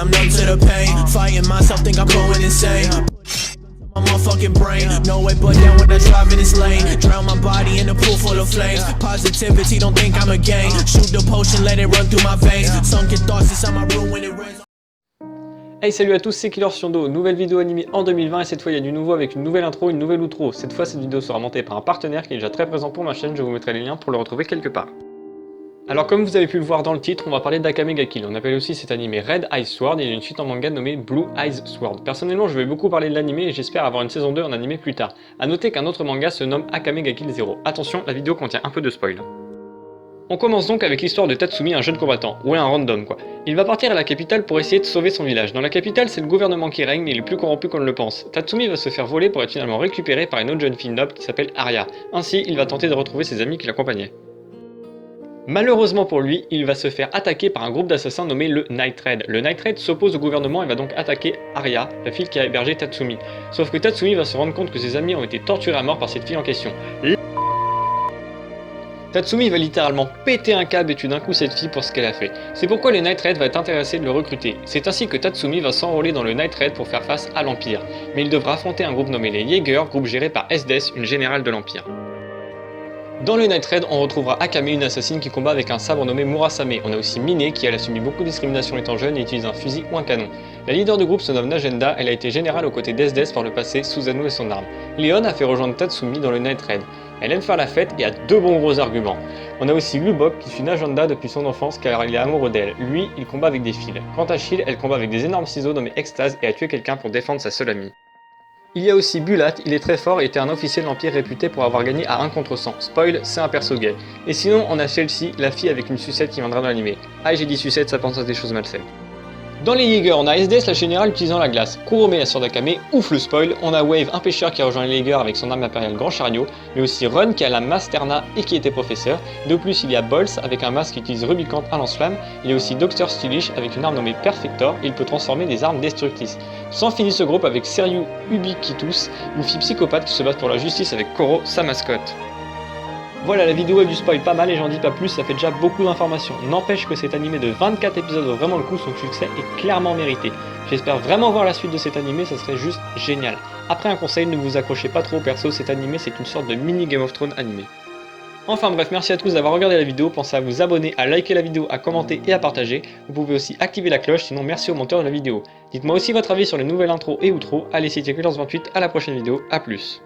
I'm numb to the pain. Fighting myself, think I'm going insane. My motherfucking brain, no way but down when I drive in this lane. Drown my body in a pool full of flames. Positivity, don't think I'm a game. Shoot the potion, let it run through my veins. Sunken thoughts inside my room when it rains. Hey, salut à tous, c'est Killer sur Do, nouvelle vidéo animée en 2020 et cette fois il y a du nouveau avec une nouvelle intro, une nouvelle outro. Cette fois cette vidéo sera montée par un partenaire qui est déjà très présent pour ma chaîne, je vous mettrai les liens pour le retrouver quelque part. Alors comme vous avez pu le voir dans le titre, on va parler d'Akame ga Kill. On appelle aussi cet animé Red Eyes Sword et il y a une suite en manga nommée Blue Eyes Sword. Personnellement je vais beaucoup parler de l'animé et j'espère avoir une saison 2 en animé plus tard. A noter qu'un autre manga se nomme Akame ga Kill 0. Attention, la vidéo contient un peu de spoil. On commence donc avec l'histoire de Tatsumi, un jeune combattant, ouais un random quoi. Il va partir à la capitale pour essayer de sauver son village. Dans la capitale c'est le gouvernement qui règne mais il est plus corrompu qu'on ne le pense. Tatsumi va se faire voler pour être finalement récupéré par une autre jeune fille noble qui s'appelle Arya. Ainsi il va tenter de retrouver ses amis qui l'accompagnaient. Malheureusement pour lui, il va se faire attaquer par un groupe d'assassins nommé le Night Raid. Le Night Raid s'oppose au gouvernement et va donc attaquer Arya, la fille qui a hébergé Tatsumi. Sauf que Tatsumi va se rendre compte que ses amis ont été torturés à mort par cette fille en question. Tatsumi va littéralement péter un câble et tue d'un coup cette fille pour ce qu'elle a fait. C'est pourquoi le Night Raid va être intéressé de le recruter. C'est ainsi que Tatsumi va s'enrôler dans le Night Raid pour faire face à l'Empire. Mais il devra affronter un groupe nommé les Jaeger, groupe géré par Esdes, une générale de l'Empire. Dans le Night Raid, on retrouvera Akame, une assassine qui combat avec un sabre nommé Murasame. On a aussi Mine, qui elle a subi beaucoup de discrimination étant jeune et utilise un fusil ou un canon. La leader du groupe se nomme Najenda, elle a été générale aux côtés d'Esdes par le passé, Susanoo est son arme. Leon a fait rejoindre Tatsumi dans le Night Raid. Elle aime faire la fête et a deux bons gros arguments. On a aussi Lubok qui suit Najenda depuis son enfance car il est amoureux d'elle. Lui, il combat avec des fils. Quant à Shield, elle combat avec des énormes ciseaux nommés Extase et a tué quelqu'un pour défendre sa seule amie. Il y a aussi Bulat, il est très fort et était un officier de l'Empire réputé pour avoir gagné à 1 contre 100. Spoil, c'est un perso gay. Et sinon, on a Chelsea, la fille avec une sucette qui viendra dans l'animé. Ah, j'ai dit sucette, ça pense à des choses malsaines. Dans les Jaeger, on a SDS, la générale utilisant la glace, Kurome, la sœur d'Akame, ouf le spoil, on a Wave, un pêcheur qui a rejoint les Jaeger avec son arme impériale Grand Chariot, mais aussi Run qui a la Masterna et qui était professeur. De plus, il y a Bols avec un masque qui utilise Rubicant à lance-flamme, il y a aussi Dr Stylish avec une arme nommée Perfector, et il peut transformer des armes destructrices. S'en finit ce groupe avec Seryu Ubiquitus, une fille psychopathe qui se bat pour la justice avec Koro, sa mascotte. Voilà, la vidéo a du spoil pas mal et j'en dis pas plus, ça fait déjà beaucoup d'informations. N'empêche que cet animé de 24 épisodes vaut vraiment le coup, son succès est clairement mérité. J'espère vraiment voir la suite de cet animé, ça serait juste génial. Après un conseil, ne vous accrochez pas trop au perso, cet animé c'est une sorte de mini Game of Thrones animé. Enfin bref, merci à tous d'avoir regardé la vidéo, pensez à vous abonner, à liker la vidéo, à commenter et à partager. Vous pouvez aussi activer la cloche, sinon merci au monteur de la vidéo. Dites-moi aussi votre avis sur les nouvelles intros et outros. Allez, c'était Killers28, à la prochaine vidéo, à plus.